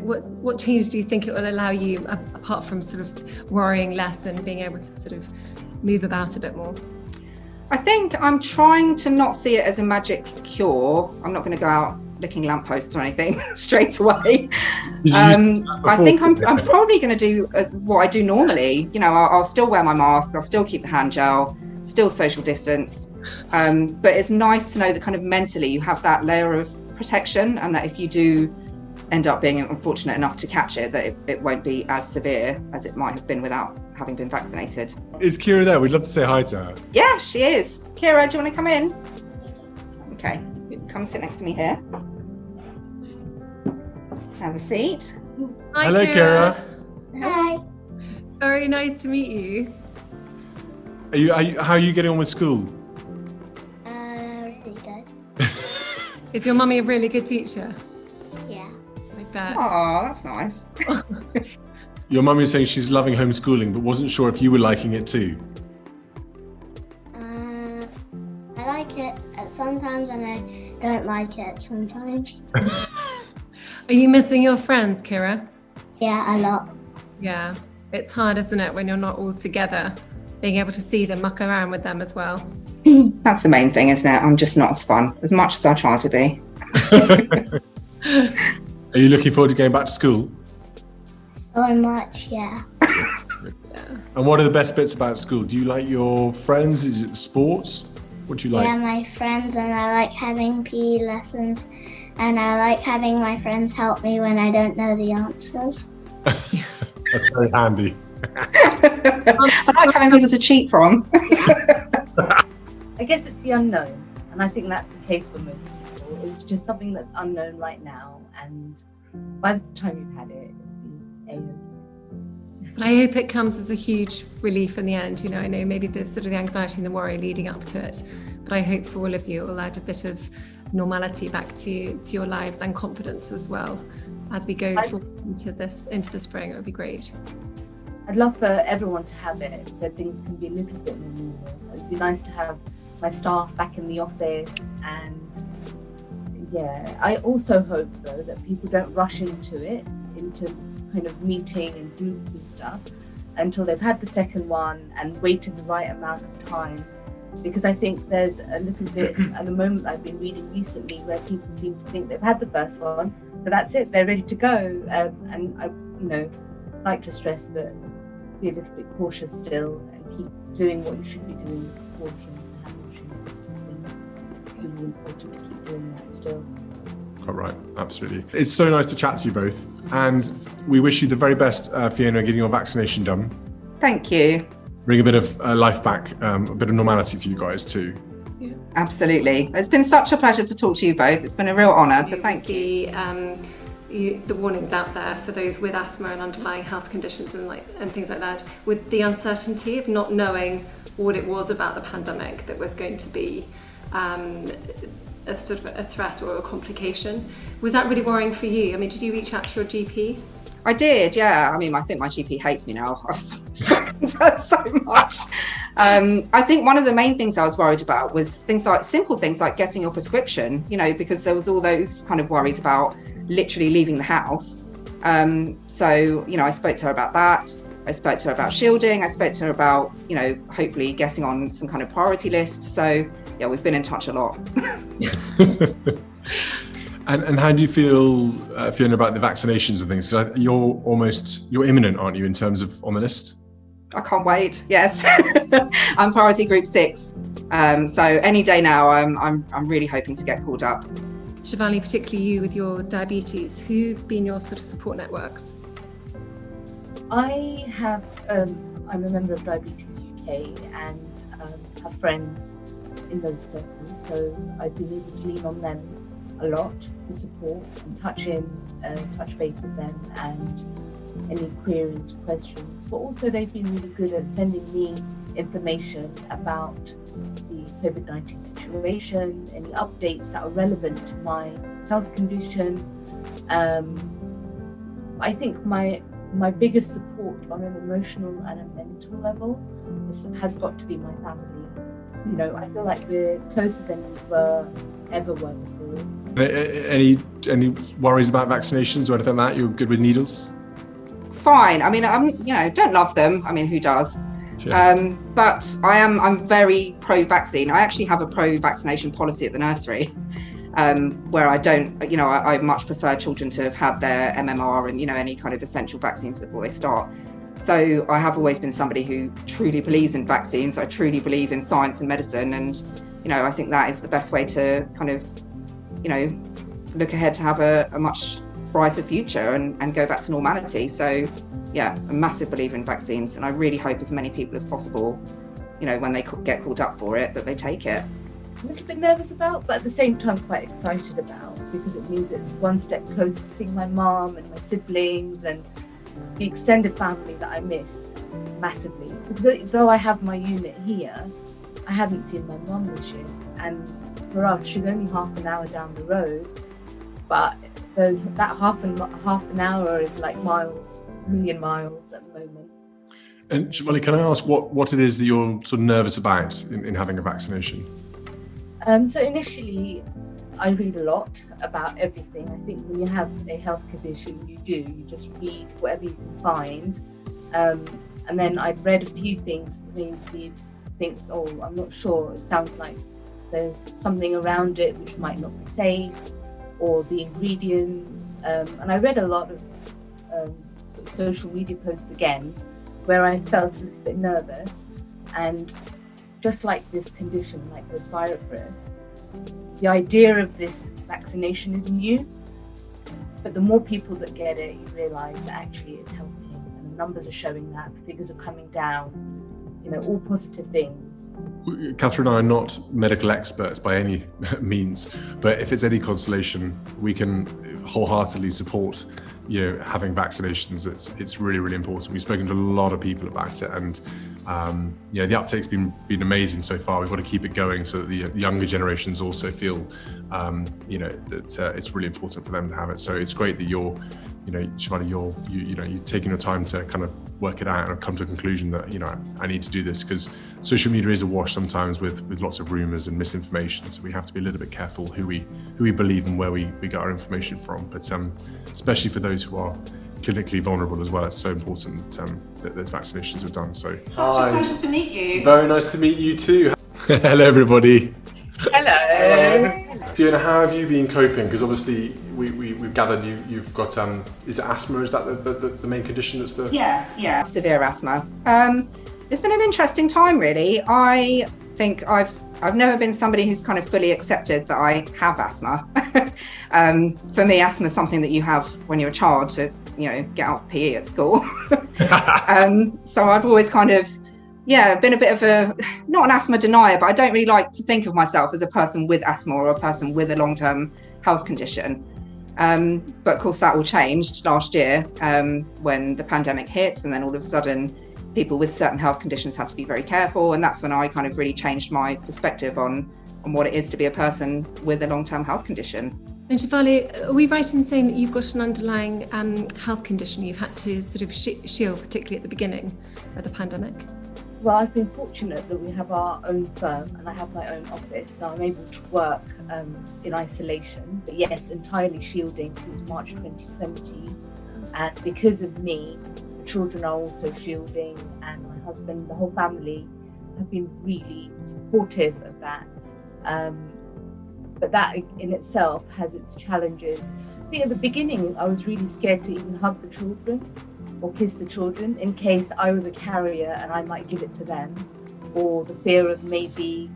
What change do you think it will allow you, apart from sort of worrying less and being able to sort of move about a bit more? I think I'm trying to not see it as a magic cure. I'm not going to go out licking lampposts or anything straight away. I think I'm probably going to do what I do normally. You know, I'll still wear my mask, I'll still keep the hand gel, still social distance. But it's nice to know that kind of mentally you have that layer of protection, and that if you do end up being unfortunate enough to catch it, that it won't be as severe as it might have been without having been vaccinated. Is Kira there? We'd love to say hi to her. Yeah, she is. Kira, do you want to come in? Okay, come sit next to me here. Have a seat. Hi, hello, Kira. Hi. Very nice to meet you. How are you getting on with school? Really good. Is your mummy a really good teacher? Yeah. I bet. Oh, that's nice. Your mum is saying she's loving homeschooling, but wasn't sure if you were liking it too. I like it sometimes and I don't like it sometimes. Are you missing your friends, Kira? Yeah, a lot. Yeah. It's hard, isn't it, when you're not all together, being able to see them, muck around with them as well. That's the main thing, isn't it? I'm just not as fun as much as I try to be. Are you looking forward to going back to school? So much, yeah. And what are the best bits about school? Do you like your friends? Is it sports? What do you like? Yeah, my friends, and I like having PE lessons, and I like having my friends help me when I don't know the answers. That's very handy. I like having people to cheat from. I guess it's the unknown, and I think that's the case for most people. It's just something that's unknown right now, and by the time you've had it, it'll be But I hope it comes as a huge relief in the end. You know, I know maybe there's sort of the anxiety and the worry leading up to it, but I hope for all of you it will add a bit of normality back to your lives and confidence as well as we go into the spring. It would be great. I'd love for everyone to have it so things can be a little bit more normal. It'd be nice to have my staff back in the office, and yeah, I also hope though that people don't rush into kind of meeting and groups and stuff until they've had the second one and waited the right amount of time, because I think there's a little bit at the moment I've been reading recently where people seem to think they've had the first one, so that's it, they're ready to go, and I like to stress that be a little bit cautious still and keep doing what you should be doing with precautions and hand washing and distancing. It's really important to keep doing that still. Quite right, absolutely. It's so nice to chat to you both, and we wish you the very best, Fiona, getting your vaccination done. Thank you. Bring a bit of life back, a bit of normality for you guys too. Yeah. Absolutely. It's been such a pleasure to talk to you both. It's been a real honour, so thank you. The warnings out there for those with asthma and underlying health conditions and things like that, with the uncertainty of not knowing what it was about the pandemic that was going to be a sort of a threat or a complication. Was that really worrying for you? I mean, did you reach out to your GP? I did, yeah. I mean, I think my GP hates me now. I've spoken to her so much. I think one of the main things I was worried about was simple things like getting your prescription, because there was all those kind of worries about literally leaving the house. So, I spoke to her about that. I spoke to her about shielding. I spoke to her about, hopefully getting on some kind of priority list. So, yeah, we've been in touch a lot. And how do you feel, Fiona, about the vaccinations and things? Because you're imminent, aren't you, in terms of on the list? I can't wait. Yes, I'm priority group 6. So any day now, I'm really hoping to get called up. Shivali, particularly you with your diabetes, who've been your sort of support networks? I'm a member of Diabetes UK and have friends in those circles, so I've been able to lean on them a lot for support and touch base with them and any queries, questions. But also they've been really good at sending me information about the COVID-19 situation, any updates that are relevant to my health condition. I think my biggest support on an emotional and a mental level has got to be my family. I feel like we're closer than we ever were before. Any worries about vaccinations or anything like that? You're good with needles? Fine. I mean, don't love them. I mean, who does? Yeah. But I'm very pro-vaccine. I actually have a pro-vaccination policy at the nursery, where I much prefer children to have had their MMR and, any kind of essential vaccines before they start. So I have always been somebody who truly believes in vaccines. I truly believe in science and medicine. And, I think that is the best way to kind of, look ahead to have a much brighter future and go back to normality. So yeah, a massive believer in vaccines, and I really hope as many people as possible, when they get called up for it, that they take it. A little bit nervous about, but at the same time quite excited about, because it means it's one step closer to seeing my mum and my siblings and the extended family that I miss massively. Because though I have my unit here, I haven't seen my mum this year, and for us she's only half an hour down the road, but that half an hour is like miles, a million miles at the moment. And Shivali, can I ask what it is that you're sort of nervous about in having a vaccination? So initially, I read a lot about everything. I think when you have a health condition, you just read whatever you can find. And then I'd read a few things that made me think, oh, I'm not sure. It sounds like there's something around it which might not be safe, or the ingredients. And I read a lot of sort of social media posts again, where I felt a little bit nervous. And just like this condition, like this virus, the idea of this vaccination is new, but the more people that get it, you realise that actually it's helping, and the numbers are showing that, the figures are coming down, all positive things. Catherine and I are not medical experts by any means, but if it's any consolation, we can wholeheartedly support having vaccinations. It's really, really important. We've spoken to a lot of people about it, and the uptake's been amazing so far. We've got to keep it going so that the younger generations also feel that it's really important for them to have it. So it's great that Shivali, you're taking your time to kind of work it out and come to a conclusion that I need to do this, because social media is awash sometimes with lots of rumours and misinformation. So we have to be a little bit careful who we believe and where we get our information from. But especially for those who are clinically vulnerable as well, it's so important that those vaccinations are done. So Hi. Pleasure to meet you. Very nice to meet you too. Hello everybody. Hello. Fiona, how have you been coping? Because obviously we've gathered you've got is it asthma? Is that the main condition that's the yeah severe asthma. It's been an interesting time, really. I think I've never been somebody who's kind of fully accepted that I have asthma. For me, asthma is something that you have when you're a child to get out of PE at school. So I've always kind of been a bit of not an asthma denier, but I don't really like to think of myself as a person with asthma or a person with a long-term health condition. But of course that all changed last year when the pandemic hit, and then all of a sudden people with certain health conditions had to be very careful, and that's when I kind of really changed my perspective on what it is to be a person with a long-term health condition. And Shivali, are we right in saying that you've got an underlying health condition you've had to sort of shield, particularly at the beginning of the pandemic? Well, I've been fortunate that we have our own firm and I have my own office, so I'm able to work in isolation. But yes, entirely shielding since March 2020. And because of me, the children are also shielding, and my husband, the whole family have been really supportive of that. But that in itself has its challenges. I think at the beginning, I was really scared to even hug the children or kiss the children in case I was a carrier and I might give it to them, or the fear of maybe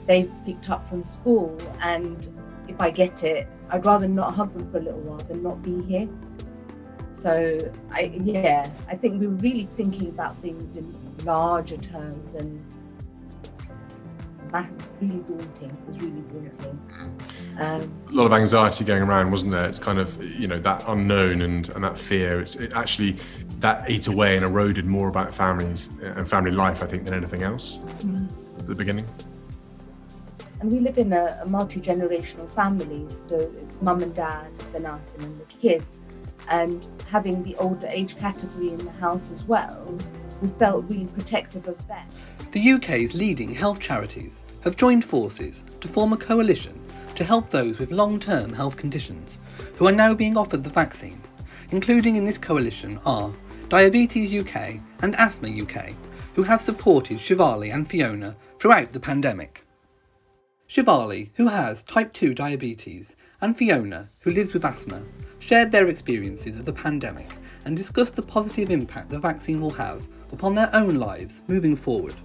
they've picked up from school and if I get it, I'd rather not hug them for a little while than not be here. So I think we were really thinking about things in larger terms, and that really daunting. It was really daunting. A lot of anxiety going around, wasn't there? It's kind of that unknown and that fear. It actually that ate away and eroded more about families and family life, I think, than anything else at the beginning. And we live in a multi-generational family, so it's mum and dad, then us, and then the kids. And having the older age category in the house as well, we felt really protective of them. The UK's leading health charities have joined forces to form a coalition to help those with long-term health conditions who are now being offered the vaccine. Including in this coalition are Diabetes UK and Asthma UK, who have supported Shivali and Fiona throughout the pandemic. Shivali, who has type 2 diabetes, and Fiona, who lives with asthma, shared their experiences of the pandemic and discussed the positive impact the vaccine will have upon their own lives moving forward.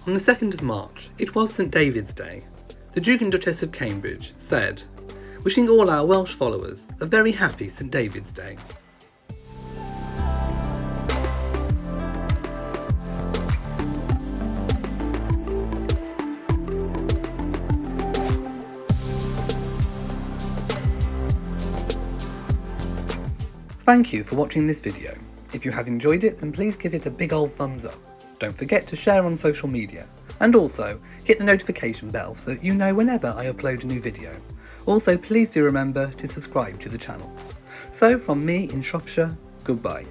On the 2nd of March, it was St David's Day. The Duke and Duchess of Cambridge said, "Wishing all our Welsh followers a very happy St David's Day." Thank you for watching this video. If you have enjoyed it, then please give it a big old thumbs up. Don't forget to share on social media, and also hit the notification bell so that you know whenever I upload a new video. Also, please do remember to subscribe to the channel. So from me in Shropshire, goodbye.